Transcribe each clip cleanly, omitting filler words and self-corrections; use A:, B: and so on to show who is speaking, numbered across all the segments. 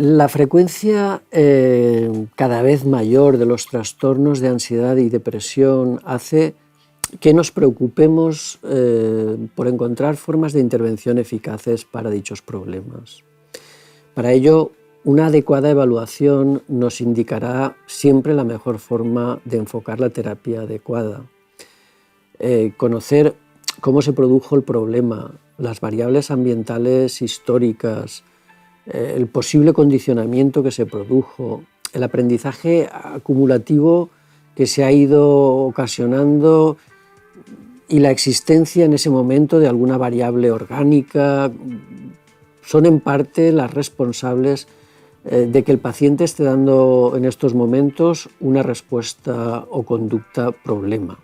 A: La frecuencia cada vez mayor de los trastornos de ansiedad y depresión hace que nos preocupemos por encontrar formas de intervención eficaces para dichos problemas. Para ello, una adecuada evaluación nos indicará siempre la mejor forma de enfocar la terapia adecuada. Conocer cómo se produjo el problema, las variables ambientales históricas, el posible condicionamiento que se produjo, el aprendizaje acumulativo que se ha ido ocasionando y la existencia en ese momento de alguna variable orgánica son en parte las responsables de que el paciente esté dando en estos momentos una respuesta o conducta problema.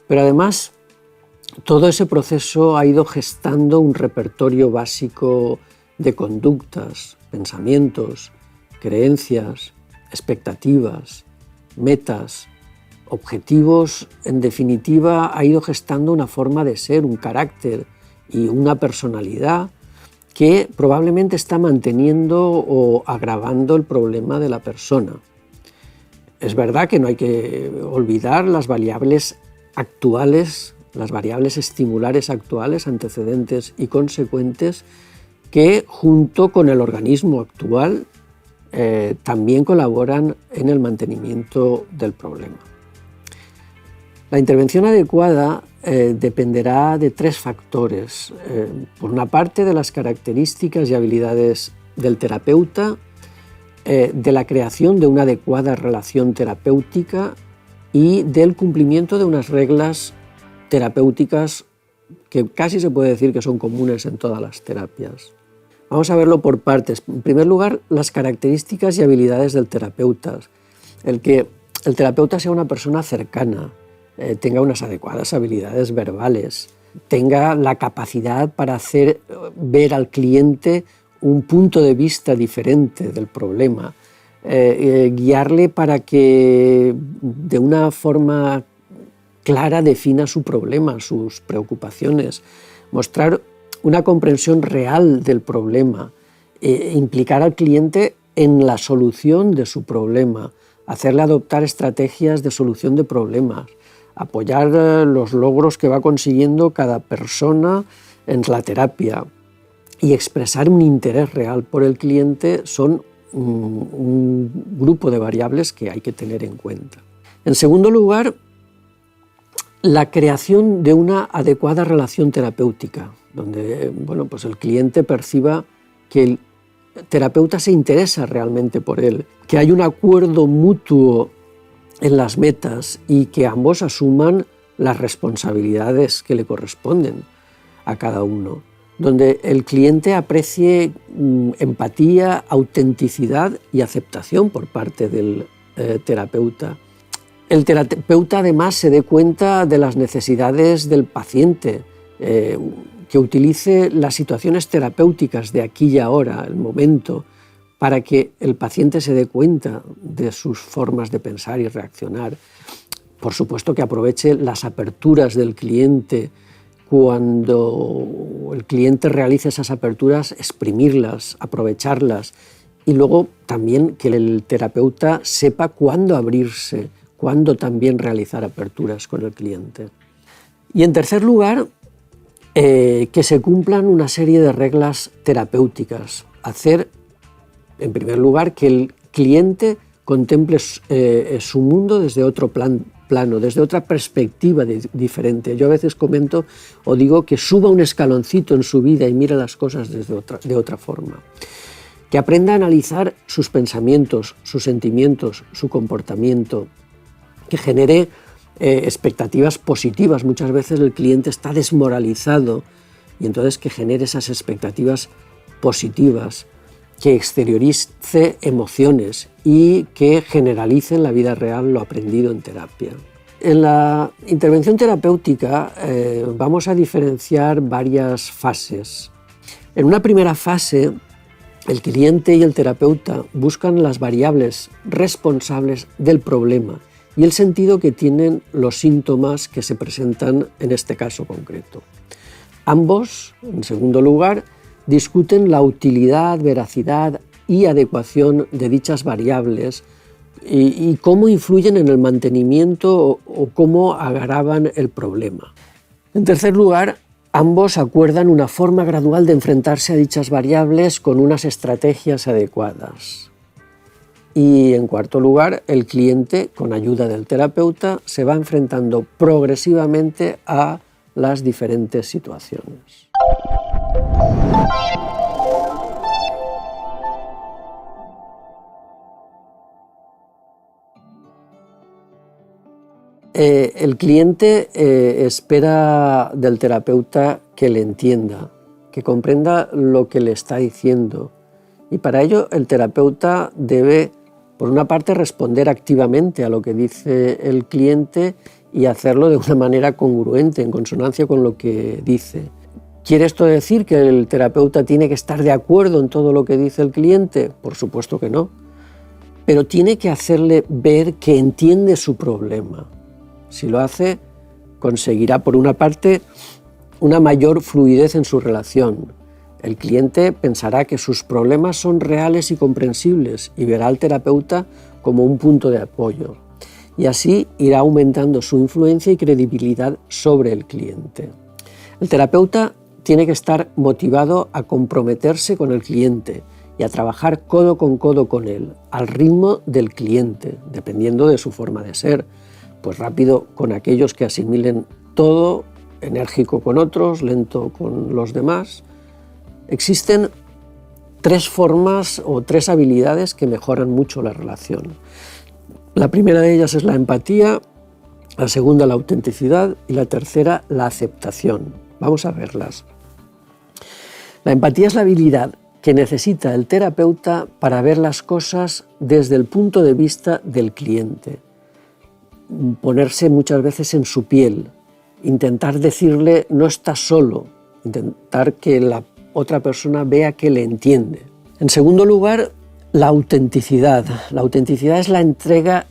A: Pero además, todo ese proceso ha ido gestando un repertorio básico de conductas, pensamientos, creencias, expectativas, metas, objetivos. En definitiva, ha ido gestando una forma de ser, un carácter y una personalidad que probablemente está manteniendo o agravando el problema de la persona. Es verdad que no hay que olvidar las variables actuales, las variables estimulares actuales, antecedentes y consecuentes, que junto con el organismo actual también colaboran en el mantenimiento del problema. La intervención adecuada dependerá de tres factores. Por una parte, de las características y habilidades del terapeuta, de la creación de una adecuada relación terapéutica y del cumplimiento de unas reglas terapéuticas que casi se puede decir que son comunes en todas las terapias. Vamos a verlo por partes. En primer lugar, las características y habilidades del terapeuta. El que el terapeuta sea una persona cercana, tenga unas adecuadas habilidades verbales, tenga la capacidad para hacer ver al cliente un punto de vista diferente del problema, guiarle para que de una forma clara defina su problema, sus preocupaciones, mostrar una comprensión real del problema, implicar al cliente en la solución de su problema, hacerle adoptar estrategias de solución de problemas, apoyar los logros que va consiguiendo cada persona en la terapia y expresar un interés real por el cliente son un grupo de variables que hay que tener en cuenta. En segundo lugar, la creación de una adecuada relación terapéutica, donde pues el cliente perciba que el terapeuta se interesa realmente por él, que hay un acuerdo mutuo en las metas y que ambos asuman las responsabilidades que le corresponden a cada uno, donde el cliente aprecie empatía, autenticidad y aceptación por parte del terapeuta. El terapeuta además se dé cuenta de las necesidades del paciente, que utilice las situaciones terapéuticas de aquí y ahora, el momento, para que el paciente se dé cuenta de sus formas de pensar y reaccionar. Por supuesto que aproveche las aperturas del cliente. Cuando el cliente realice esas aperturas, exprimirlas, aprovecharlas. Y luego también que el terapeuta sepa cuándo abrirse, cuándo también realizar aperturas con el cliente. Y en tercer lugar, que se cumplan una serie de reglas terapéuticas. Hacer, en primer lugar, que el cliente contemple su mundo desde otro plano, desde otra perspectiva diferente. Yo a veces comento o digo que suba un escaloncito en su vida y mira las cosas de otra forma. Que aprenda a analizar sus pensamientos, sus sentimientos, su comportamiento, que genere expectativas positivas. Muchas veces el cliente está desmoralizado y entonces que genere esas expectativas positivas, que exteriorice emociones y que generalice en la vida real lo aprendido en terapia. En la intervención terapéutica vamos a diferenciar varias fases. En una primera fase, el cliente y el terapeuta buscan las variables responsables del problema y el sentido que tienen los síntomas que se presentan en este caso concreto. Ambos, en segundo lugar, discuten la utilidad, veracidad, y adecuación de dichas variables y cómo influyen en el mantenimiento o cómo agravan el problema. En tercer lugar, ambos acuerdan una forma gradual de enfrentarse a dichas variables con unas estrategias adecuadas. Y en cuarto lugar, el cliente, con ayuda del terapeuta, se va enfrentando progresivamente a las diferentes situaciones. El cliente espera del terapeuta que le entienda, que comprenda lo que le está diciendo. Y para ello el terapeuta debe, por una parte, responder activamente a lo que dice el cliente y hacerlo de una manera congruente, en consonancia con lo que dice. ¿Quiere esto decir que el terapeuta tiene que estar de acuerdo en todo lo que dice el cliente? Por supuesto que no. Pero tiene que hacerle ver que entiende su problema. Si lo hace, conseguirá, por una parte, una mayor fluidez en su relación. El cliente pensará que sus problemas son reales y comprensibles y verá al terapeuta como un punto de apoyo. Y así irá aumentando su influencia y credibilidad sobre el cliente. El terapeuta tiene que estar motivado a comprometerse con el cliente y a trabajar codo con él, al ritmo del cliente, dependiendo de su forma de ser. Pues rápido con aquellos que asimilen todo, enérgico con otros, lento con los demás. Existen tres formas o tres habilidades que mejoran mucho la relación. La primera de ellas es la empatía, la segunda la autenticidad y la tercera la aceptación. Vamos a verlas. La empatía es la habilidad que necesita el terapeuta para ver las cosas desde el punto de vista del cliente. Ponerse muchas veces en su piel, intentar decirle no estás solo, intentar que la otra persona vea que le entiende. En segundo lugar, la autenticidad. La autenticidad es la entrega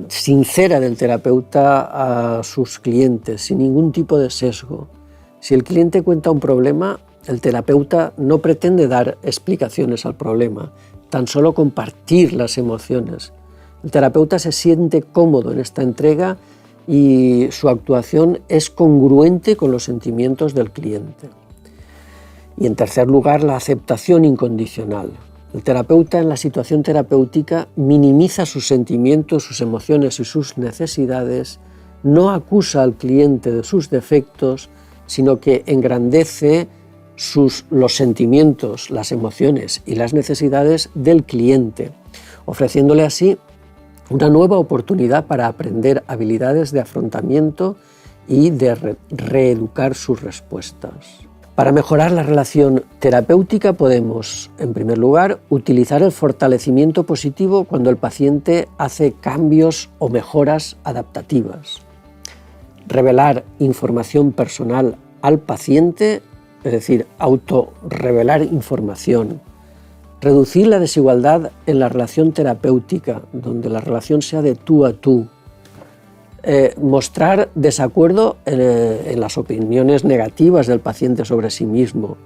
A: sincera del terapeuta a sus clientes, sin ningún tipo de sesgo. Si el cliente cuenta un problema, el terapeuta no pretende dar explicaciones al problema, tan solo compartir las emociones. El terapeuta se siente cómodo en esta entrega y su actuación es congruente con los sentimientos del cliente. Y en tercer lugar, la aceptación incondicional. El terapeuta en la situación terapéutica minimiza sus sentimientos, sus emociones y sus necesidades, no acusa al cliente de sus defectos, sino que engrandece los sentimientos, las emociones y las necesidades del cliente, ofreciéndole así una nueva oportunidad para aprender habilidades de afrontamiento y de reeducar sus respuestas. Para mejorar la relación terapéutica podemos, en primer lugar, utilizar el fortalecimiento positivo cuando el paciente hace cambios o mejoras adaptativas. Revelar información personal al paciente, es decir, autorrevelar información. Reducir la desigualdad en la relación terapéutica, donde la relación sea de tú a tú. Mostrar desacuerdo en las opiniones negativas del paciente sobre sí mismo.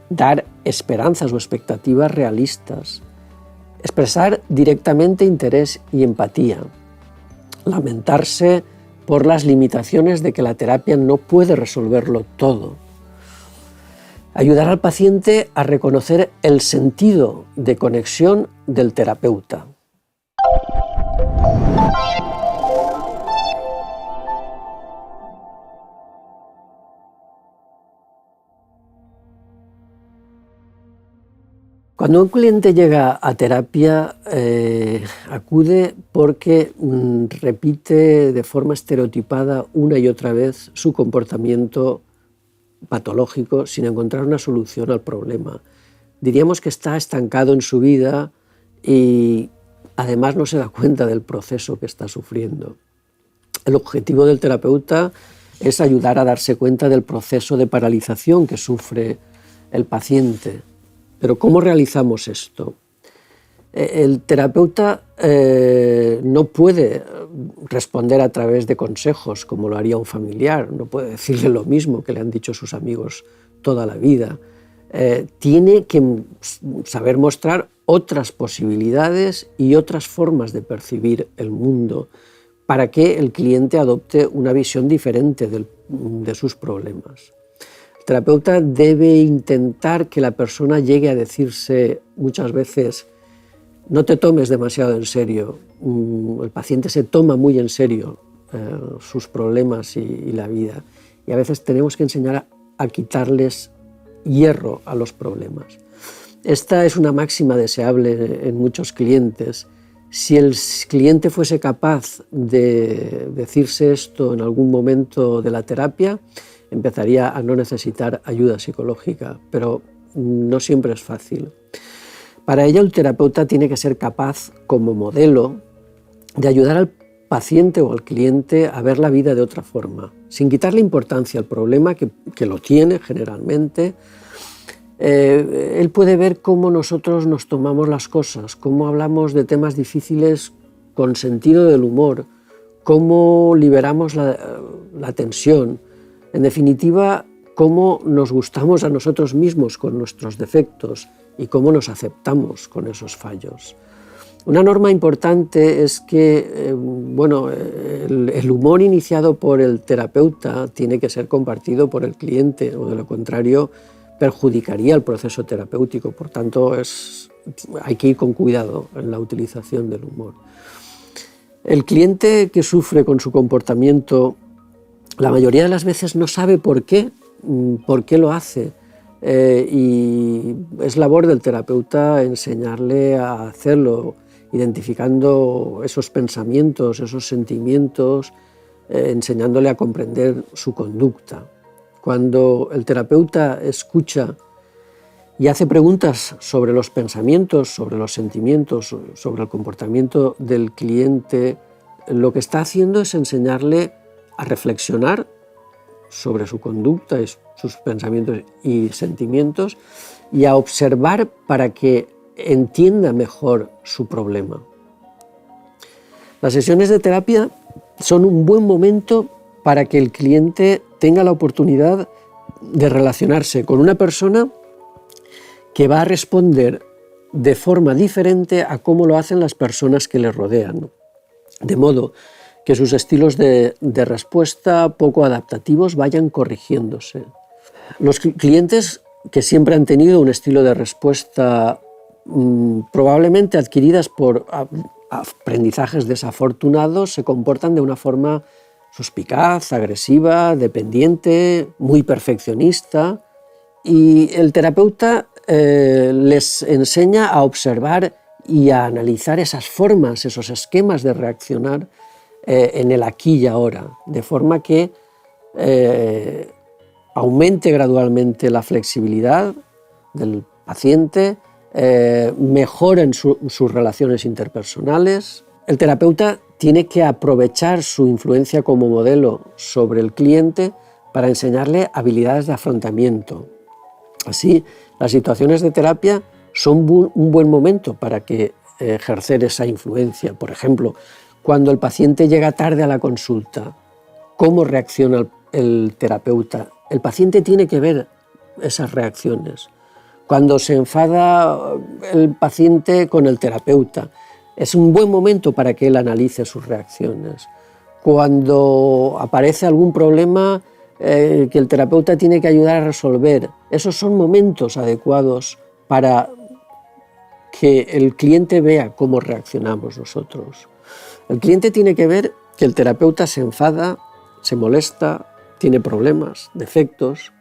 A: Dar esperanzas o expectativas realistas. Expresar directamente interés y empatía. Lamentarse por las limitaciones de que la terapia no puede resolverlo todo. Ayudar al paciente a reconocer el sentido de conexión del terapeuta. Cuando un cliente llega a terapia, acude porque repite de forma estereotipada una y otra vez su comportamiento patológico sin encontrar una solución al problema. Diríamos que está estancado en su vida y además no se da cuenta del proceso que está sufriendo. El objetivo del terapeuta es ayudar a darse cuenta del proceso de paralización que sufre el paciente. Pero ¿cómo realizamos esto? El terapeuta no puede responder a través de consejos como lo haría un familiar, no puede decirle lo mismo que le han dicho sus amigos toda la vida. tiene que saber mostrar otras posibilidades y otras formas de percibir el mundo para que el cliente adopte una visión diferente de sus problemas. El terapeuta debe intentar que la persona llegue a decirse muchas veces: no te tomes demasiado en serio. El paciente se toma muy en serio sus problemas y la vida, y a veces tenemos que enseñar a quitarles hierro a los problemas. Esta es una máxima deseable en muchos clientes. Si el cliente fuese capaz de decirse esto en algún momento de la terapia, empezaría a no necesitar ayuda psicológica, pero no siempre es fácil. Para ello, el terapeuta tiene que ser capaz, como modelo, de ayudar al paciente o al cliente a ver la vida de otra forma, sin quitarle importancia al problema, que lo tiene generalmente. Él puede ver cómo nosotros nos tomamos las cosas, cómo hablamos de temas difíciles con sentido del humor, cómo liberamos la tensión, en definitiva, cómo nos gustamos a nosotros mismos con nuestros defectos y cómo nos aceptamos con esos fallos. Una norma importante es que el humor iniciado por el terapeuta tiene que ser compartido por el cliente, o de lo contrario perjudicaría el proceso terapéutico. Por tanto, hay que ir con cuidado en la utilización del humor. El cliente que sufre con su comportamiento, la mayoría de las veces no sabe por qué lo hace, y es labor del terapeuta enseñarle a hacerlo, identificando esos pensamientos, esos sentimientos, enseñándole a comprender su conducta. Cuando el terapeuta escucha y hace preguntas sobre los pensamientos, sobre los sentimientos, sobre el comportamiento del cliente, lo que está haciendo es enseñarle a reflexionar sobre su conducta, sus pensamientos y sentimientos, y a observar para que entienda mejor su problema. Las sesiones de terapia son un buen momento para que el cliente tenga la oportunidad de relacionarse con una persona que va a responder de forma diferente a cómo lo hacen las personas que le rodean, de modo que sus estilos de respuesta poco adaptativos vayan corrigiéndose. Los clientes que siempre han tenido un estilo de respuesta probablemente adquiridas por aprendizajes desafortunados se comportan de una forma suspicaz, agresiva, dependiente, muy perfeccionista, y el terapeuta les enseña a observar y a analizar esas formas, esos esquemas de reaccionar en el aquí y ahora, de forma que aumente gradualmente la flexibilidad del paciente, mejoren sus relaciones interpersonales. El terapeuta tiene que aprovechar su influencia como modelo sobre el cliente para enseñarle habilidades de afrontamiento. Así, las situaciones de terapia son un buen momento para ejercer esa influencia. Por ejemplo, cuando el paciente llega tarde a la consulta, ¿cómo reacciona el terapeuta? El paciente tiene que ver esas reacciones. Cuando se enfada el paciente con el terapeuta, es un buen momento para que él analice sus reacciones. Cuando aparece algún problema que el terapeuta tiene que ayudar a resolver, esos son momentos adecuados para que el cliente vea cómo reaccionamos nosotros. El cliente tiene que ver que el terapeuta se enfada, se molesta, tiene problemas, defectos,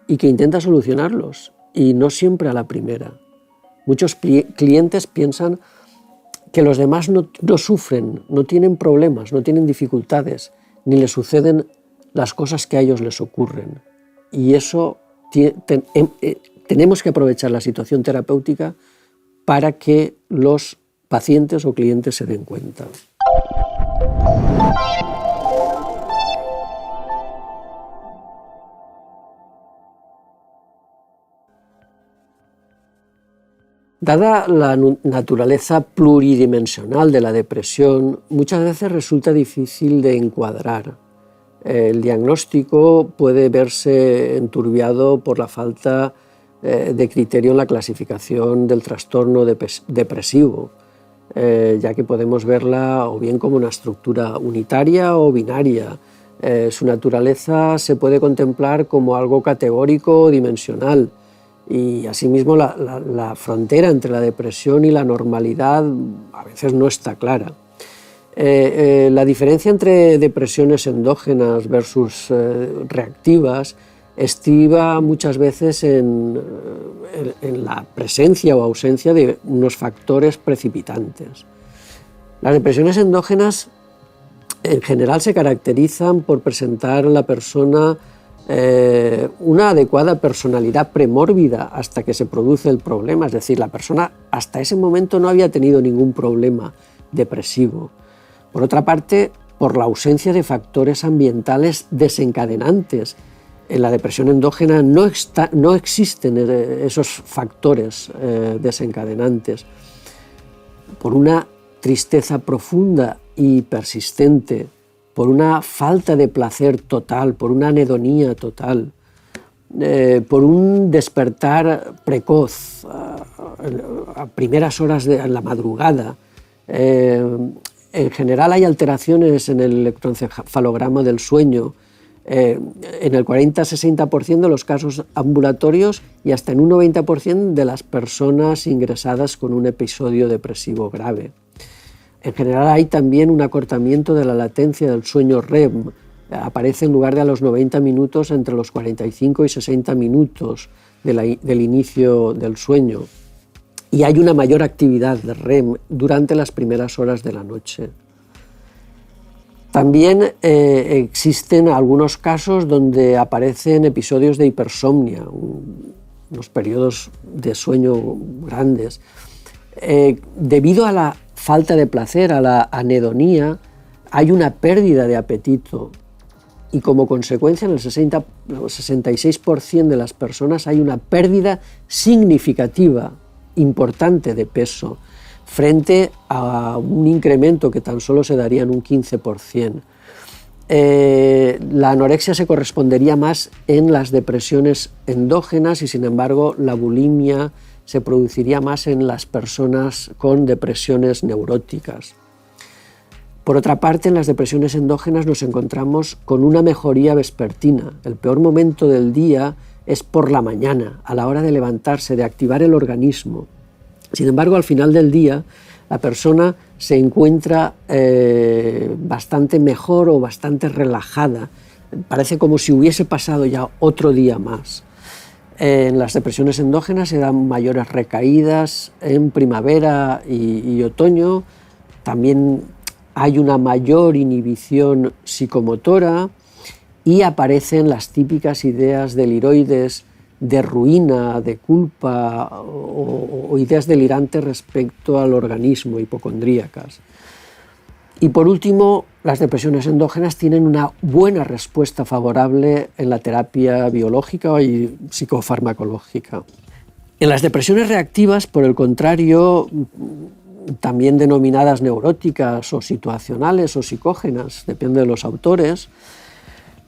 A: y que intenta solucionarlos, y no siempre a la primera. Muchos clientes piensan que los demás no sufren, no tienen problemas, no tienen dificultades, ni les suceden las cosas que a ellos les ocurren. Y eso tenemos que aprovechar la situación terapéutica para que los pacientes o clientes se den cuenta. Dada la naturaleza pluridimensional de la depresión, muchas veces resulta difícil de encuadrar. El diagnóstico puede verse enturbiado por la falta de criterio en la clasificación del trastorno depresivo, ya que podemos verla o bien como una estructura unitaria o binaria. Su naturaleza se puede contemplar como algo categórico o dimensional, y asimismo la frontera entre la depresión y la normalidad a veces no está clara. La diferencia entre depresiones endógenas versus reactivas estriba muchas veces en la presencia o ausencia de unos factores precipitantes. Las depresiones endógenas en general se caracterizan por presentar en la persona una adecuada personalidad premórbida hasta que se produce el problema, es decir, la persona hasta ese momento no había tenido ningún problema depresivo. Por otra parte, por la ausencia de factores ambientales desencadenantes. En la depresión endógena no existen esos factores desencadenantes. Por una tristeza profunda y persistente, por una falta de placer total, por una anhedonía total, por un despertar precoz a primeras horas de la madrugada. En general hay alteraciones en el electroencefalograma del sueño, en el 40-60% de los casos ambulatorios y hasta en un 90% de las personas ingresadas con un episodio depresivo grave. En general hay también un acortamiento de la latencia del sueño REM. Aparece en lugar de a los 90 minutos entre los 45 y 60 minutos del inicio del sueño. Y hay una mayor actividad de REM durante las primeras horas de la noche. También existen algunos casos donde aparecen episodios de hipersomnia, unos periodos de sueño grandes. Debido a la falta de placer, a la anhedonía, hay una pérdida de apetito y como consecuencia en el 66% de las personas hay una pérdida significativa, importante de peso, frente a un incremento que tan solo se daría en un 15%. La anorexia se correspondería más en las depresiones endógenas y, sin embargo, la bulimia se produciría más en las personas con depresiones neuróticas. Por otra parte, en las depresiones endógenas nos encontramos con una mejoría vespertina. El peor momento del día es por la mañana, a la hora de levantarse, de activar el organismo. Sin embargo, al final del día, la persona se encuentra bastante mejor o bastante relajada. Parece como si hubiese pasado ya otro día más. En las depresiones endógenas se dan mayores recaídas en primavera y otoño. También hay una mayor inhibición psicomotora y aparecen las típicas ideas deliroides de ruina, de culpa o ideas delirantes respecto al organismo, hipocondríacas. Y por último, las depresiones endógenas tienen una buena respuesta favorable en la terapia biológica y psicofarmacológica. En las depresiones reactivas, por el contrario, también denominadas neuróticas o situacionales o psicógenas, depende de los autores,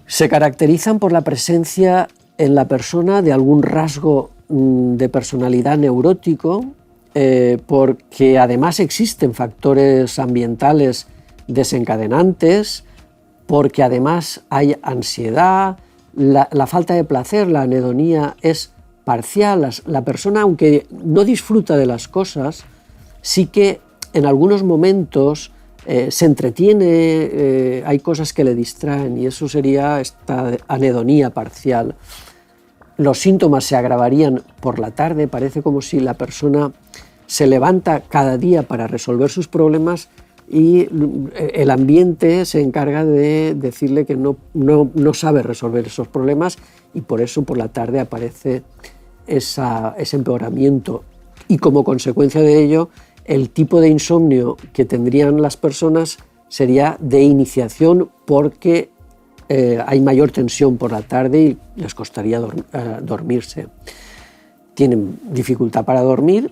A: se caracterizan por la presencia en la persona de algún rasgo de personalidad neurótico, porque además existen factores ambientales desencadenantes, porque además hay ansiedad, la falta de placer, la anhedonía es parcial. La persona, aunque no disfruta de las cosas, sí que en algunos momentos se entretiene, hay cosas que le distraen y eso sería esta anhedonía parcial. Los síntomas se agravarían por la tarde, parece como si la persona se levanta cada día para resolver sus problemas y el ambiente se encarga de decirle que no sabe resolver esos problemas y por eso por la tarde aparece ese empeoramiento. Y como consecuencia de ello, el tipo de insomnio que tendrían las personas sería de iniciación porque hay mayor tensión por la tarde y les costaría dormirse. Tienen dificultad para dormir,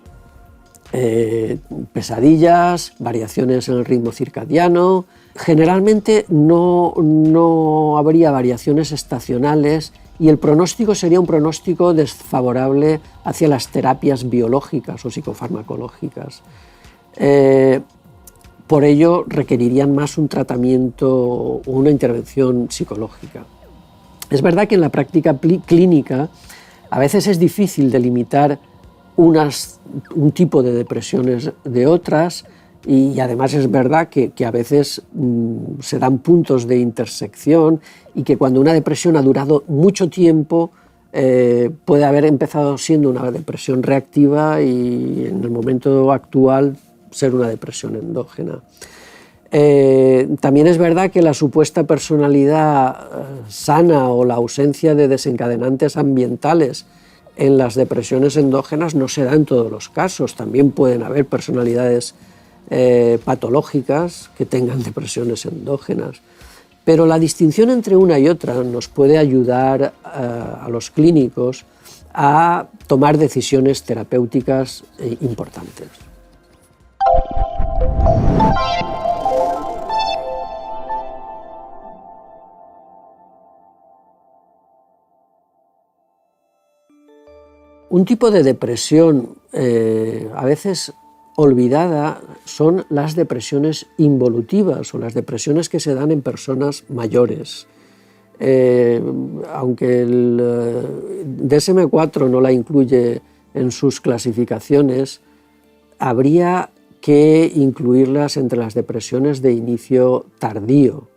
A: pesadillas, variaciones en el ritmo circadiano, generalmente no habría variaciones estacionales y el pronóstico sería un pronóstico desfavorable hacia las terapias biológicas o psicofarmacológicas. Por ello requerirían más un tratamiento o una intervención psicológica. Es verdad que en la práctica clínica a veces es difícil delimitar un tipo de depresiones de otras, y además es verdad que a veces se dan puntos de intersección y que cuando una depresión ha durado mucho tiempo puede haber empezado siendo una depresión reactiva y en el momento actual ser una depresión endógena. También es verdad que la supuesta personalidad sana o la ausencia de desencadenantes ambientales en las depresiones endógenas no se da en todos los casos. También pueden haber personalidades patológicas que tengan depresiones endógenas. Pero la distinción entre una y otra nos puede ayudar a los clínicos a tomar decisiones terapéuticas importantes. Un tipo de depresión a veces olvidada son las depresiones involutivas o las depresiones que se dan en personas mayores. Aunque el DSM-4 no la incluye en sus clasificaciones, habría que incluirlas entre las depresiones de inicio tardío.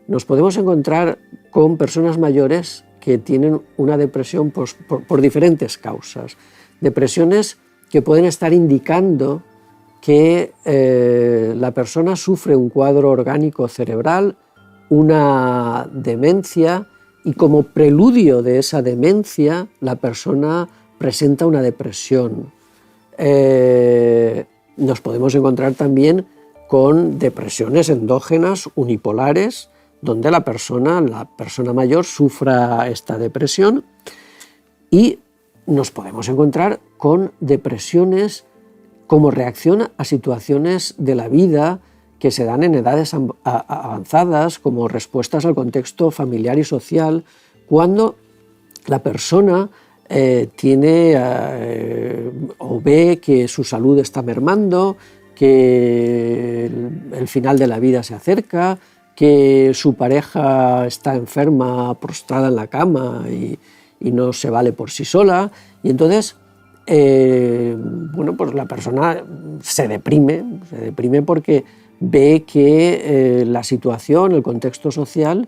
A: Nos podemos encontrar con personas mayores que tienen una depresión por diferentes causas. Depresiones que pueden estar indicando que la persona sufre un cuadro orgánico cerebral, una demencia, y como preludio de esa demencia la persona presenta una depresión. Nos podemos encontrar también con depresiones endógenas unipolares, donde la persona mayor sufra esta depresión, y nos podemos encontrar con depresiones como reacción a situaciones de la vida que se dan en edades avanzadas, como respuestas al contexto familiar y social, cuando la persona tiene o ve que su salud está mermando, que el final de la vida se acerca, que su pareja está enferma, prostrada en la cama y no se vale por sí sola, y entonces pues la persona se deprime porque ve que la situación, el contexto social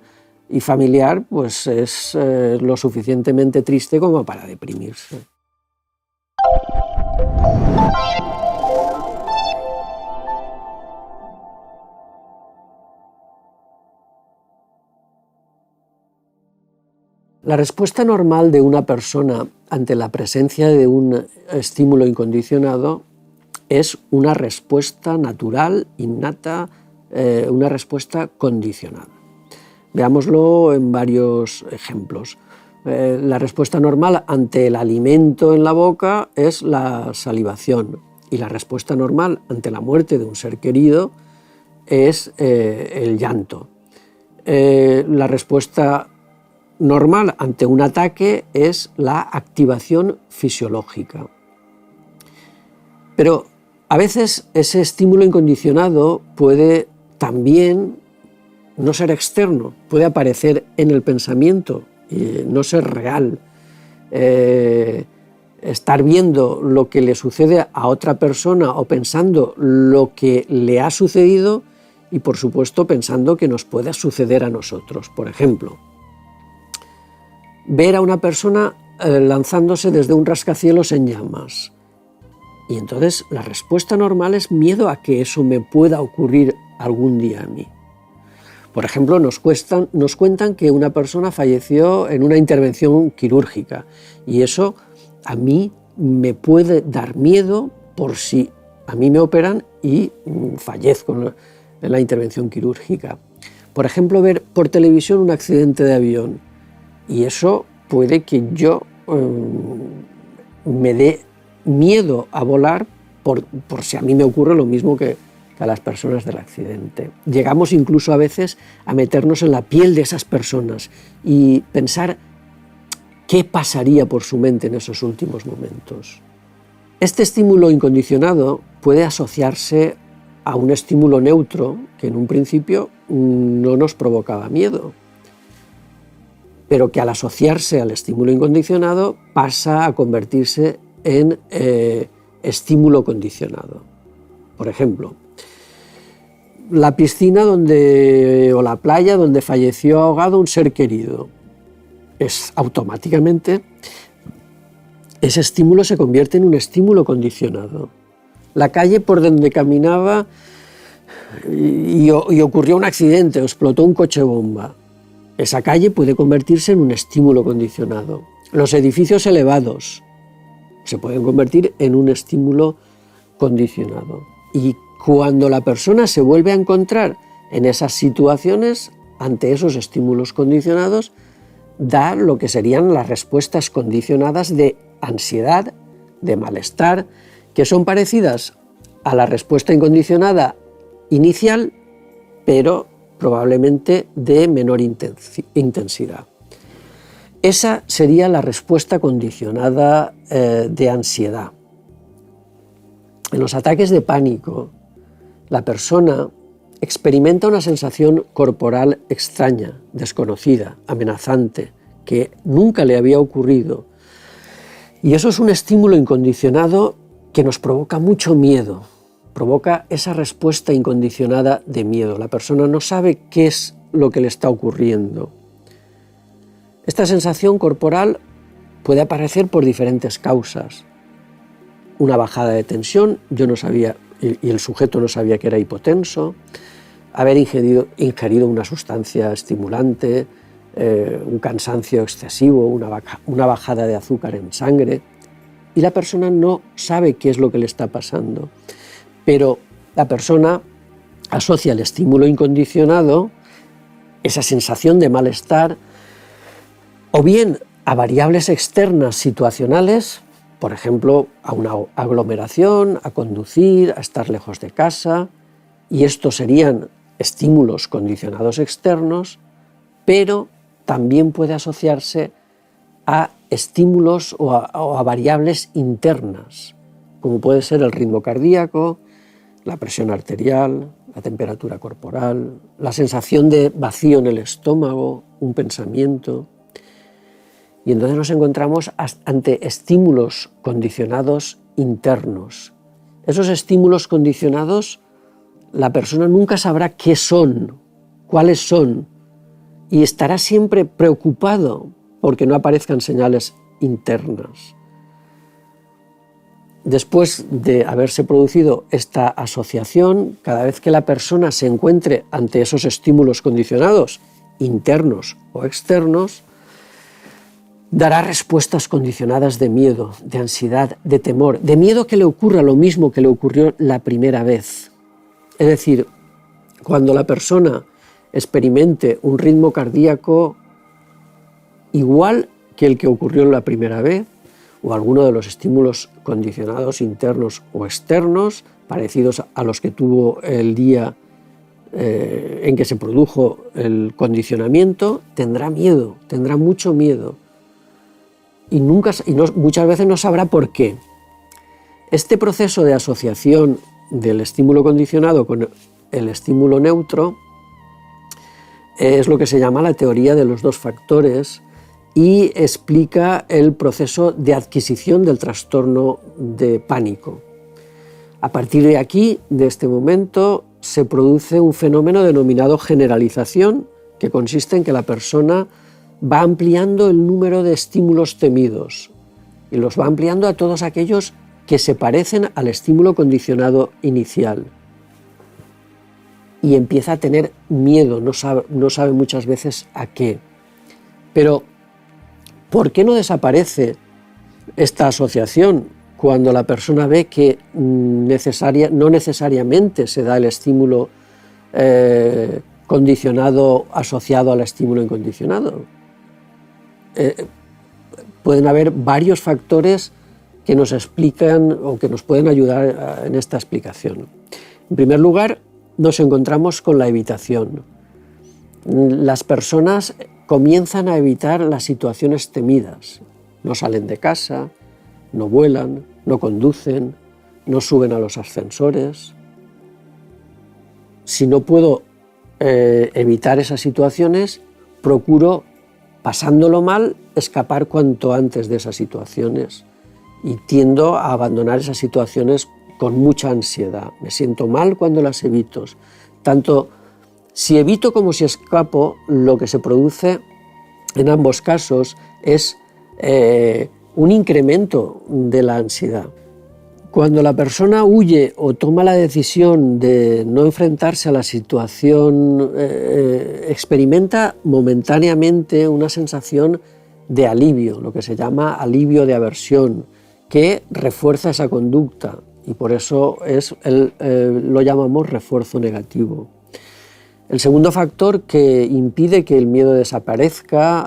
A: y familiar pues es lo suficientemente triste como para deprimirse. La respuesta normal de una persona ante la presencia de un estímulo incondicionado es una respuesta natural, innata, una respuesta condicionada. Veámoslo en varios ejemplos. La respuesta normal ante el alimento en la boca es la salivación, y la respuesta normal ante la muerte de un ser querido es el llanto. La respuesta normal ante un ataque es la activación fisiológica. Pero a veces ese estímulo incondicionado puede también no ser externo, puede aparecer en el pensamiento y no ser real. Estar viendo lo que le sucede a otra persona o pensando lo que le ha sucedido y, por supuesto, pensando que nos pueda suceder a nosotros. Por ejemplo, ver a una persona lanzándose desde un rascacielos en llamas. Y entonces la respuesta normal es miedo a que eso me pueda ocurrir algún día a mí. Por ejemplo, nos cuentan que una persona falleció en una intervención quirúrgica, y eso a mí me puede dar miedo por si a mí me operan y fallezco en la intervención quirúrgica. Por ejemplo, ver por televisión un accidente de avión, y eso puede que yo me dé miedo a volar por si a mí me ocurre lo mismo que que a las personas del accidente. Llegamos incluso a veces a meternos en la piel de esas personas y pensar qué pasaría por su mente en esos últimos momentos. Este estímulo incondicionado puede asociarse a un estímulo neutro que en un principio no nos provocaba miedo, pero que al asociarse al estímulo incondicionado pasa a convertirse en estímulo condicionado. Por ejemplo, la piscina o la playa donde falleció ahogado un ser querido. Automáticamente ese estímulo se convierte en un estímulo condicionado. La calle por donde caminaba y ocurrió un accidente, o explotó un coche bomba. Esa calle puede convertirse en un estímulo condicionado. Los edificios elevados se pueden convertir en un estímulo condicionado. Y cuando la persona se vuelve a encontrar en esas situaciones, ante esos estímulos condicionados, da lo que serían las respuestas condicionadas de ansiedad, de malestar, que son parecidas a la respuesta incondicionada inicial, pero probablemente de menor intensidad. Esa sería la respuesta condicionada de ansiedad. En los ataques de pánico, la persona experimenta una sensación corporal extraña, desconocida, amenazante, que nunca le había ocurrido. Y eso es un estímulo incondicionado que nos provoca mucho miedo, provoca esa respuesta incondicionada de miedo. La persona no sabe qué es lo que le está ocurriendo. Esta sensación corporal puede aparecer por diferentes causas. Una bajada de tensión, yo no sabía, y el sujeto no sabía que era hipotenso, haber ingerido una sustancia estimulante, un cansancio excesivo, una bajada de azúcar en sangre, y la persona no sabe qué es lo que le está pasando. Pero la persona asocia el estímulo incondicionado, esa sensación de malestar, o bien a variables externas situacionales, por ejemplo, a una aglomeración, a conducir, a estar lejos de casa, y estos serían estímulos condicionados externos, pero también puede asociarse a estímulos o a variables internas, como puede ser el ritmo cardíaco, la presión arterial, la temperatura corporal, la sensación de vacío en el estómago, un pensamiento. Y entonces nos encontramos ante estímulos condicionados internos. Esos estímulos condicionados, la persona nunca sabrá qué son, cuáles son, y estará siempre preocupado porque no aparezcan señales internas. Después de haberse producido esta asociación, cada vez que la persona se encuentre ante esos estímulos condicionados, internos o externos, dará respuestas condicionadas de miedo, de ansiedad, de temor, de miedo que le ocurra lo mismo que le ocurrió la primera vez. Es decir, cuando la persona experimente un ritmo cardíaco igual que el que ocurrió la primera vez, o alguno de los estímulos condicionados internos o externos, parecidos a los que tuvo el día en que se produjo el condicionamiento, tendrá miedo, tendrá mucho miedo. Y muchas veces no sabrá por qué. Este proceso de asociación del estímulo condicionado con el estímulo neutro es lo que se llama la teoría de los dos factores y explica el proceso de adquisición del trastorno de pánico. A partir de aquí, de este momento, se produce un fenómeno denominado generalización, que consiste en que la persona va ampliando el número de estímulos temidos y los va ampliando a todos aquellos que se parecen al estímulo condicionado inicial. Y empieza a tener miedo, no sabe muchas veces a qué. Pero, ¿por qué no desaparece esta asociación cuando la persona ve que no necesariamente se da el estímulo condicionado asociado al estímulo incondicionado? Pueden haber varios factores que nos explican o que nos pueden ayudar en esta explicación. En primer lugar, nos encontramos con la evitación. Las personas comienzan a evitar las situaciones temidas. No salen de casa, no vuelan, no conducen, no suben a los ascensores. Si no puedo evitar esas situaciones, procuro, pasándolo mal, escapar cuanto antes de esas situaciones y tiendo a abandonar esas situaciones con mucha ansiedad. Me siento mal cuando las evito. Tanto si evito como si escapo, lo que se produce en ambos casos es un incremento de la ansiedad. Cuando la persona huye o toma la decisión de no enfrentarse a la situación, experimenta momentáneamente una sensación de alivio, lo que se llama alivio de aversión, que refuerza esa conducta y por eso lo llamamos refuerzo negativo. El segundo factor que impide que el miedo desaparezca,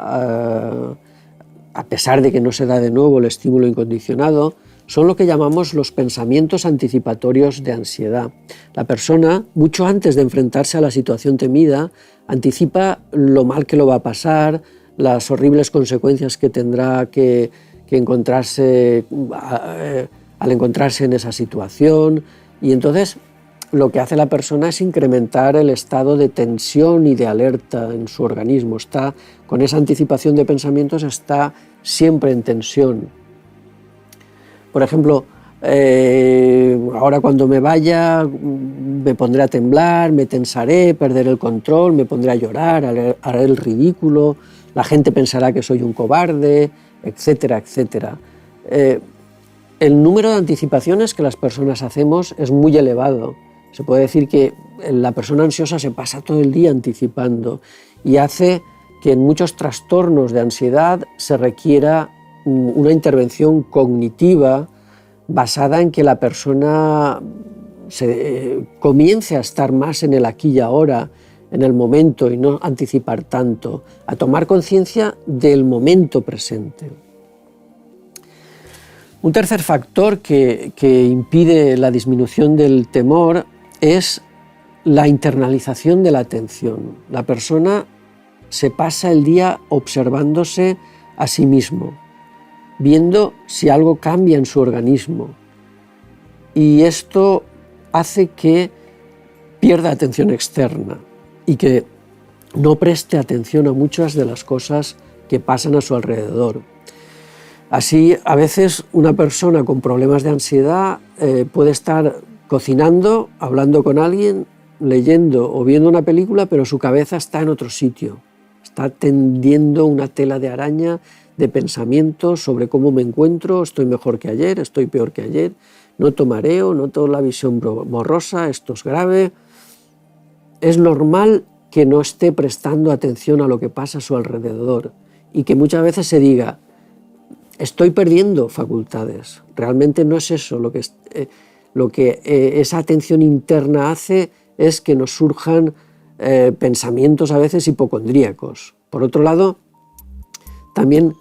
A: a pesar de que no se da de nuevo el estímulo incondicionado, son lo que llamamos los pensamientos anticipatorios de ansiedad. La persona, mucho antes de enfrentarse a la situación temida, anticipa lo mal que lo va a pasar, las horribles consecuencias que tendrá que encontrarse al encontrarse en esa situación, y entonces lo que hace la persona es incrementar el estado de tensión y de alerta en su organismo. Con esa anticipación de pensamientos está siempre en tensión. Por ejemplo, ahora cuando me vaya me pondré a temblar, me tensaré, perderé el control, me pondré a llorar, haré el ridículo, la gente pensará que soy un cobarde, etcétera, etcétera. El número de anticipaciones que las personas hacemos es muy elevado. Se puede decir que la persona ansiosa se pasa todo el día anticipando y hace que en muchos trastornos de ansiedad se requiera una intervención cognitiva basada en que la persona comience a estar más en el aquí y ahora, en el momento, y no anticipar tanto, a tomar conciencia del momento presente. Un tercer factor que impide la disminución del temor es la internalización de la atención. La persona se pasa el día observándose a sí mismo, viendo si algo cambia en su organismo, y esto hace que pierda atención externa y que no preste atención a muchas de las cosas que pasan a su alrededor. Así, a veces una persona con problemas de ansiedad puede estar cocinando, hablando con alguien, leyendo o viendo una película, pero su cabeza está en otro sitio. Está tendiendo una tela de araña de pensamientos sobre cómo me encuentro, estoy mejor que ayer, estoy peor que ayer, noto mareo, noto la visión borrosa, esto es grave. Es normal que no esté prestando atención a lo que pasa a su alrededor y que muchas veces se diga, estoy perdiendo facultades. Realmente no es eso. Lo que esa atención interna hace es que nos surjan pensamientos a veces hipocondríacos. Por otro lado, también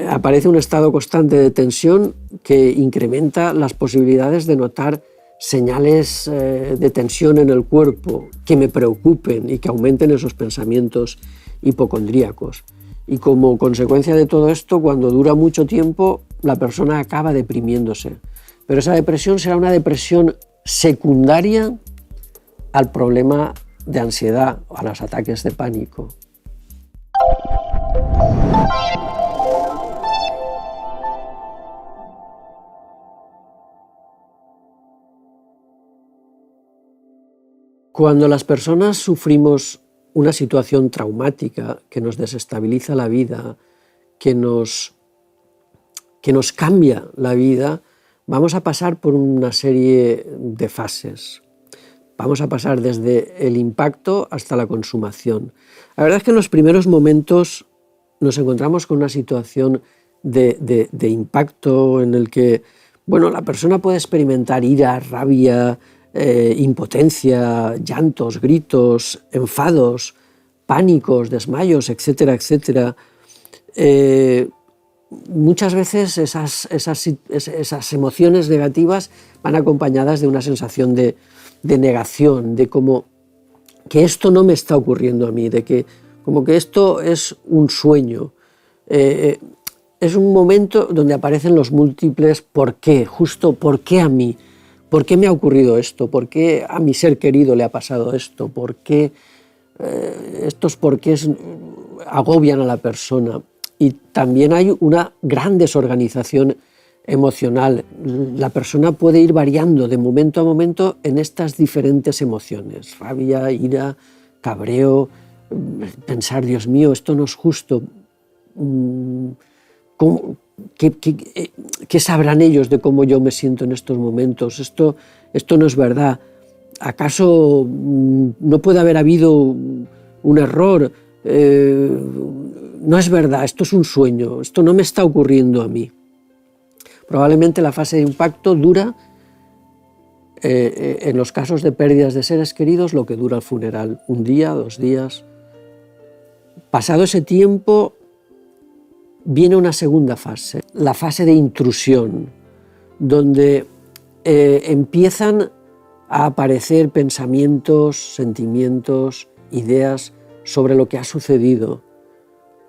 A: aparece un estado constante de tensión que incrementa las posibilidades de notar señales de tensión en el cuerpo que me preocupen y que aumenten esos pensamientos hipocondríacos. Y como consecuencia de todo esto, cuando dura mucho tiempo, la persona acaba deprimiéndose. Pero esa depresión será una depresión secundaria al problema de ansiedad o a los ataques de pánico. Cuando las personas sufrimos una situación traumática que nos desestabiliza la vida, que nos cambia la vida, vamos a pasar por una serie de fases. Vamos a pasar desde el impacto hasta la consumación. La verdad es que en los primeros momentos nos encontramos con una situación de impacto en el que la persona puede experimentar ira, rabia, impotencia, llantos, gritos, enfados, pánicos, desmayos, etcétera, etcétera. Muchas veces esas emociones negativas van acompañadas de una sensación de de negación, de como que esto no me está ocurriendo a mí, de que como que esto es un sueño. Es un momento donde aparecen los múltiples ¿por qué? Justo ¿por qué a mí? ¿Por qué me ha ocurrido esto? ¿Por qué a mi ser querido le ha pasado esto? ¿Por qué estos porqués agobian a la persona? Y también hay una gran desorganización emocional. La persona puede ir variando de momento a momento en estas diferentes emociones: rabia, ira, cabreo, pensar, Dios mío, esto no es justo. ¿Qué sabrán ellos de cómo yo me siento en estos momentos? Esto no es verdad. ¿Acaso no puede haber habido un error? No es verdad, esto es un sueño, esto no me está ocurriendo a mí. Probablemente la fase de impacto dura, en los casos de pérdidas de seres queridos, lo que dura el funeral, 1 día, 2 días. Pasado ese tiempo, viene una segunda fase, la fase de intrusión, donde empiezan a aparecer pensamientos, sentimientos, ideas sobre lo que ha sucedido.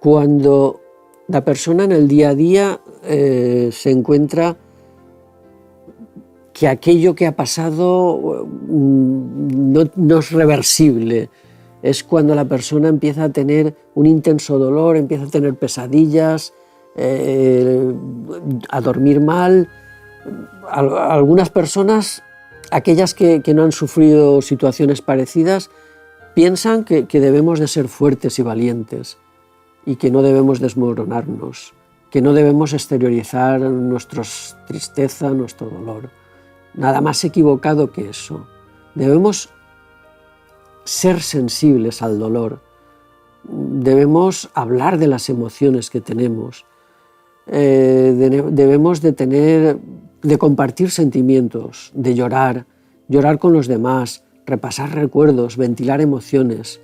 A: Cuando la persona en el día a día se encuentra que aquello que ha pasado no es reversible. Es cuando la persona empieza a tener un intenso dolor, empieza a tener pesadillas, a dormir mal. Algunas personas, aquellas que no han sufrido situaciones parecidas, piensan que debemos de ser fuertes y valientes y que no debemos desmoronarnos, que no debemos exteriorizar nuestra tristeza, nuestro dolor. Nada más equivocado que eso. Debemos ser sensibles al dolor, debemos hablar de las emociones que tenemos, debemos de compartir sentimientos, de llorar con los demás, repasar recuerdos, ventilar emociones.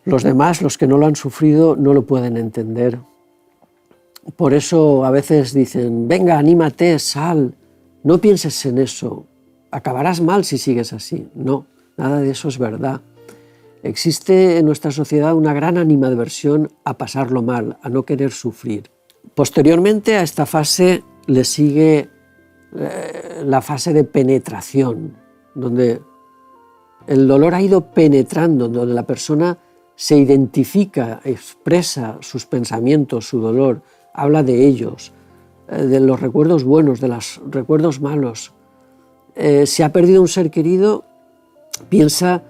A: Los demás, los que no lo han sufrido, no lo pueden entender. Por eso a veces dicen: venga, anímate, sal, no pienses en eso, acabarás mal si sigues así. No, nada de eso es verdad. Existe en nuestra sociedad una gran animadversión a pasarlo mal, a no querer sufrir. Posteriormente a esta fase le sigue la fase de penetración, donde el dolor ha ido penetrando, donde la persona se identifica, expresa sus pensamientos, su dolor, habla de ellos, de los recuerdos buenos, de los recuerdos malos. Si ha perdido un ser querido, piensa,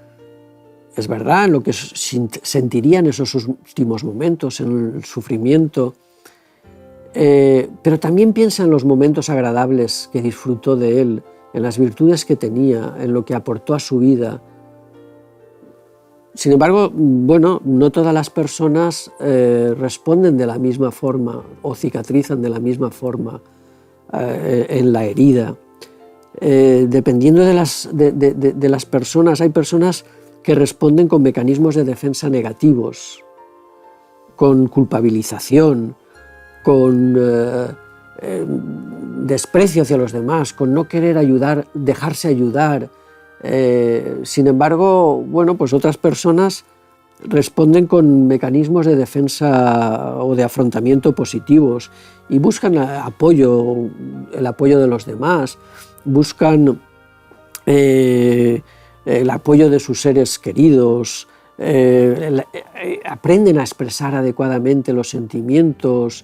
A: es verdad, en lo que sentiría en esos últimos momentos, en el sufrimiento, pero también piensa en los momentos agradables que disfrutó de él, en las virtudes que tenía, en lo que aportó a su vida. Sin embargo, bueno, no todas las personas responden de la misma forma o cicatrizan de la misma forma en la herida. Dependiendo de las personas, hay personas que responden con mecanismos de defensa negativos, con culpabilización, con desprecio hacia los demás, con no querer ayudar, dejarse ayudar. Sin embargo, bueno, pues otras personas responden con mecanismos de defensa o de afrontamiento positivos y buscan el apoyo de los demás, buscan el apoyo de sus seres queridos, aprenden a expresar adecuadamente los sentimientos,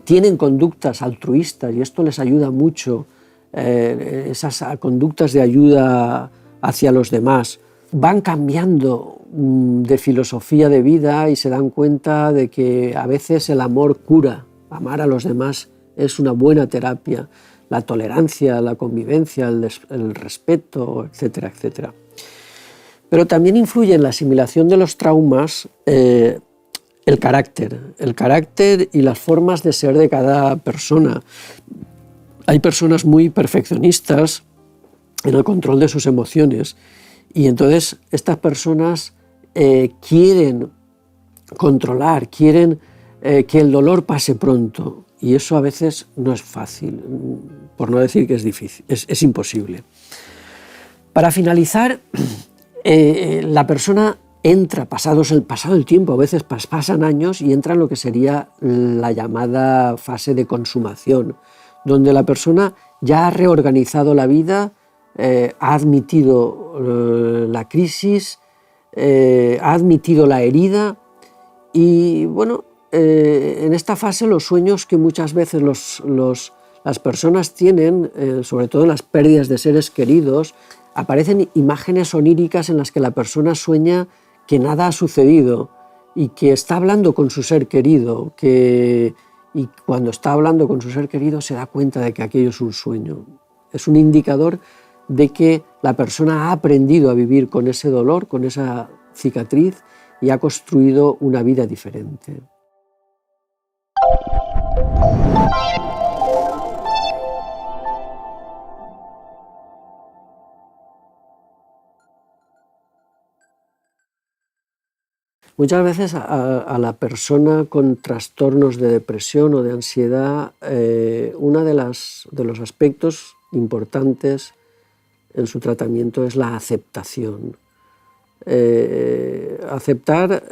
A: tienen conductas altruistas y esto les ayuda mucho. Esas conductas de ayuda hacia los demás van cambiando de filosofía de vida y se dan cuenta de que a veces el amor cura, amar a los demás es una buena terapia, la tolerancia, la convivencia, el respeto, etcétera, etcétera. Pero también influye en la asimilación de los traumas el carácter y las formas de ser de cada persona. Hay personas muy perfeccionistas en el control de sus emociones y entonces estas personas quieren controlar, quieren que el dolor pase pronto y eso a veces no es fácil, por no decir que es difícil, es imposible. Para finalizar, la persona entra, pasado el tiempo, a veces pasan años, y entra en lo que sería la llamada fase de consumación, donde la persona ya ha reorganizado la vida, ha admitido la crisis, ha admitido la herida, y bueno, en esta fase los sueños que muchas veces las personas tienen, sobre todo en las pérdidas de seres queridos, aparecen imágenes oníricas en las que la persona sueña que nada ha sucedido y que está hablando con su ser querido, y cuando está hablando con su ser querido se da cuenta de que aquello es un sueño. Es un indicador de que la persona ha aprendido a vivir con ese dolor, con esa cicatriz, y ha construido una vida diferente. Muchas veces a la persona con trastornos de depresión o de ansiedad, uno de los aspectos importantes en su tratamiento es la aceptación. Aceptar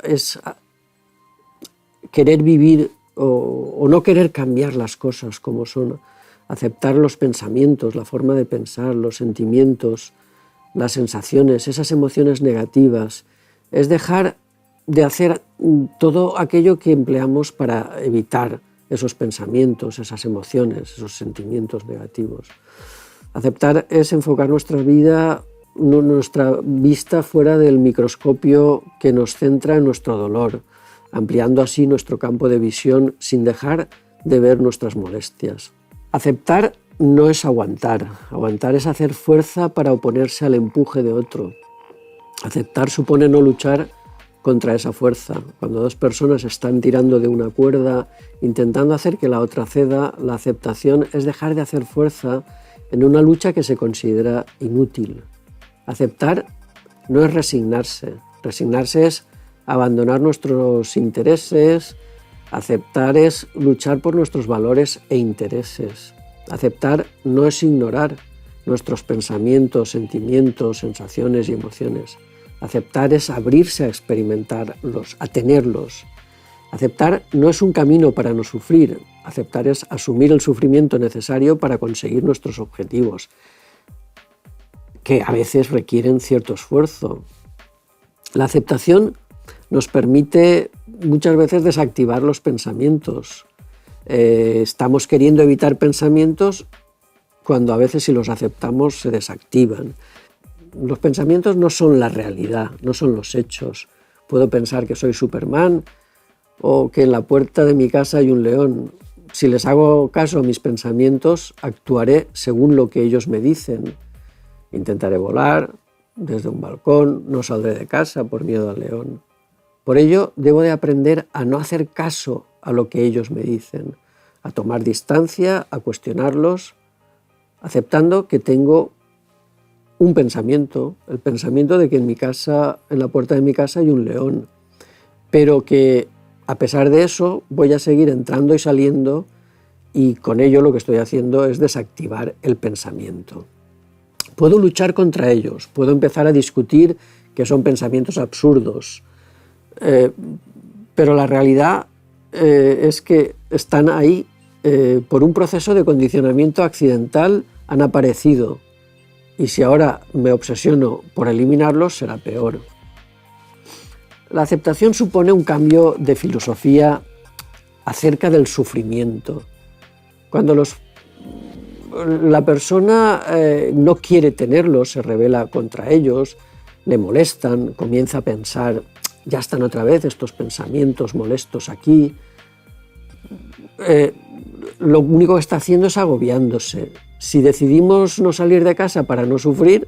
A: es querer vivir o no querer cambiar las cosas como son. Aceptar los pensamientos, la forma de pensar, los sentimientos, las sensaciones, esas emociones negativas. Es dejar de hacer todo aquello que empleamos para evitar esos pensamientos, esas emociones, esos sentimientos negativos. Aceptar es enfocar nuestra vista fuera del microscopio que nos centra en nuestro dolor, ampliando así nuestro campo de visión sin dejar de ver nuestras molestias. Aceptar no es aguantar es hacer fuerza para oponerse al empuje de otro. Aceptar supone no luchar contra esa fuerza. Cuando dos personas están tirando de una cuerda, intentando hacer que la otra ceda, la aceptación es dejar de hacer fuerza en una lucha que se considera inútil. Aceptar no es resignarse. Resignarse es abandonar nuestros intereses. Aceptar es luchar por nuestros valores e intereses. Aceptar no es ignorar nuestros pensamientos, sentimientos, sensaciones y emociones. Aceptar es abrirse a experimentarlos, a tenerlos. Aceptar no es un camino para no sufrir. Aceptar es asumir el sufrimiento necesario para conseguir nuestros objetivos, que a veces requieren cierto esfuerzo. La aceptación nos permite muchas veces desactivar los pensamientos. Estamos queriendo evitar pensamientos cuando a veces, si los aceptamos, se desactivan. Los pensamientos no son la realidad, no son los hechos. Puedo pensar que soy Superman o que en la puerta de mi casa hay un león. Si les hago caso a mis pensamientos, actuaré según lo que ellos me dicen. Intentaré volar desde un balcón, no saldré de casa por miedo al león. Por ello, debo de aprender a no hacer caso a lo que ellos me dicen, a tomar distancia, a cuestionarlos, aceptando que tengo un pensamiento, el pensamiento de que en mi casa, en la puerta de mi casa hay un león, pero que a pesar de eso voy a seguir entrando y saliendo, y con ello lo que estoy haciendo es desactivar el pensamiento. Puedo luchar contra ellos, puedo empezar a discutir que son pensamientos absurdos, pero la realidad es que están ahí por un proceso de condicionamiento accidental, han aparecido. Y si ahora me obsesiono por eliminarlos, será peor. La aceptación supone un cambio de filosofía acerca del sufrimiento. Cuando la persona no quiere tenerlos, se rebela contra ellos, le molestan, comienza a pensar, ya están otra vez estos pensamientos molestos aquí. Lo único que está haciendo es agobiándose. Si decidimos no salir de casa para no sufrir,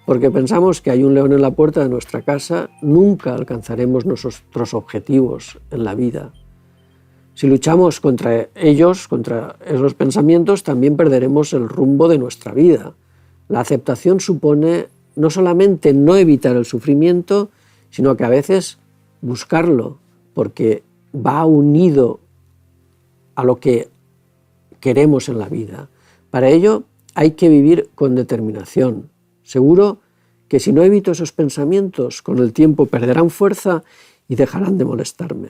A: porque pensamos que hay un león en la puerta de nuestra casa, nunca alcanzaremos nuestros objetivos en la vida. Si luchamos contra ellos, contra esos pensamientos, también perderemos el rumbo de nuestra vida. La aceptación supone no solamente no evitar el sufrimiento, sino que a veces buscarlo, porque va unido a lo que queremos en la vida. Para ello hay que vivir con determinación, Seguro que si no evito esos pensamientos, con el tiempo perderán fuerza y dejarán de molestarme.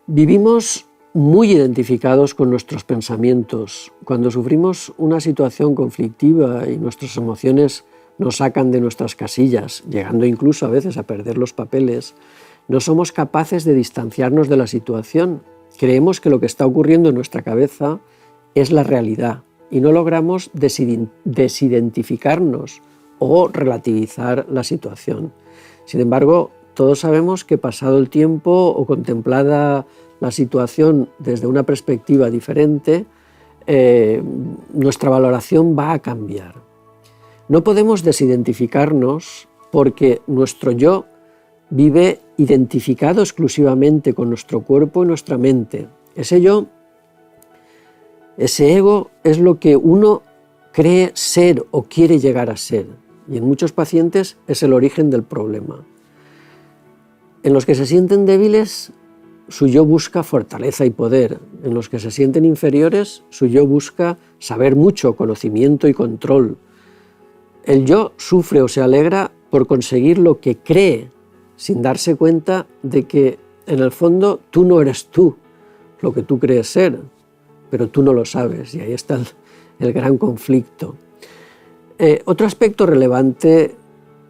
A: Vivimos muy identificados con nuestros pensamientos. Cuando sufrimos una situación conflictiva y nuestras emociones nos sacan de nuestras casillas, llegando incluso a veces a perder los papeles, no somos capaces de distanciarnos de la situación. Creemos que lo que está ocurriendo en nuestra cabeza es la realidad y no logramos desidentificarnos o relativizar la situación. Sin embargo, todos sabemos que pasado el tiempo o contemplada la situación desde una perspectiva diferente, nuestra valoración va a cambiar. No podemos desidentificarnos porque nuestro yo vive identificado exclusivamente con nuestro cuerpo y nuestra mente. Ese yo, ese ego, es lo que uno cree ser o quiere llegar a ser. Y en muchos pacientes es el origen del problema. En los que se sienten débiles, su yo busca fortaleza y poder. En los que se sienten inferiores, su yo busca saber mucho, conocimiento y control. El yo sufre o se alegra por conseguir lo que cree, sin darse cuenta de que, en el fondo, tú no eres tú, lo que tú crees ser, pero tú no lo sabes, y ahí está el gran conflicto. Otro aspecto relevante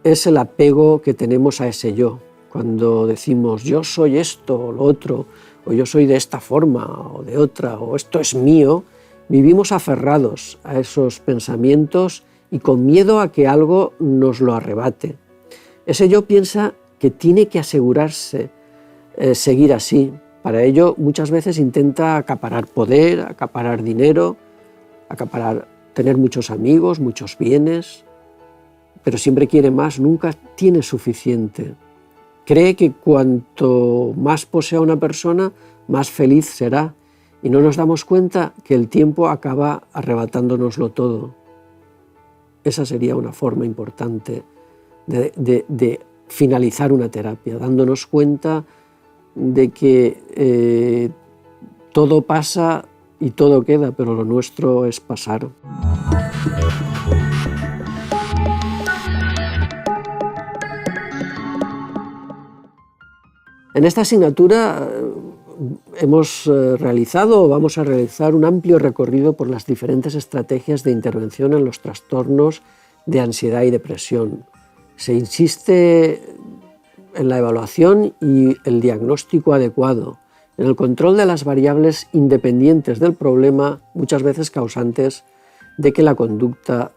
A: es el apego que tenemos a ese yo. Cuando decimos yo soy esto o lo otro, o yo soy de esta forma o de otra, o esto es mío, vivimos aferrados a esos pensamientos y con miedo a que algo nos lo arrebate. Ese yo piensa que tiene que asegurarse seguir así. Para ello muchas veces intenta acaparar poder, acaparar dinero, tener muchos amigos, muchos bienes, pero siempre quiere más, nunca tiene suficiente. Cree que cuanto más posea una persona, más feliz será, y no nos damos cuenta que el tiempo acaba arrebatándonoslo todo. Esa sería una forma importante de finalizar una terapia, dándonos cuenta de que todo pasa y todo queda, pero lo nuestro es pasar. En esta asignatura hemos realizado o vamos a realizar un amplio recorrido por las diferentes estrategias de intervención en los trastornos de ansiedad y depresión. Se insiste en la evaluación y el diagnóstico adecuado, en el control de las variables independientes del problema, muchas veces causantes de que la conducta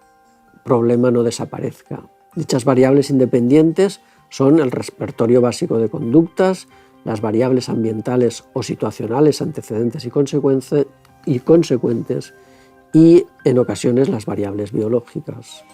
A: problema no desaparezca. Dichas variables independientes son el repertorio básico de conductas, las variables ambientales o situacionales antecedentes y consecuentes, y en ocasiones las variables biológicas.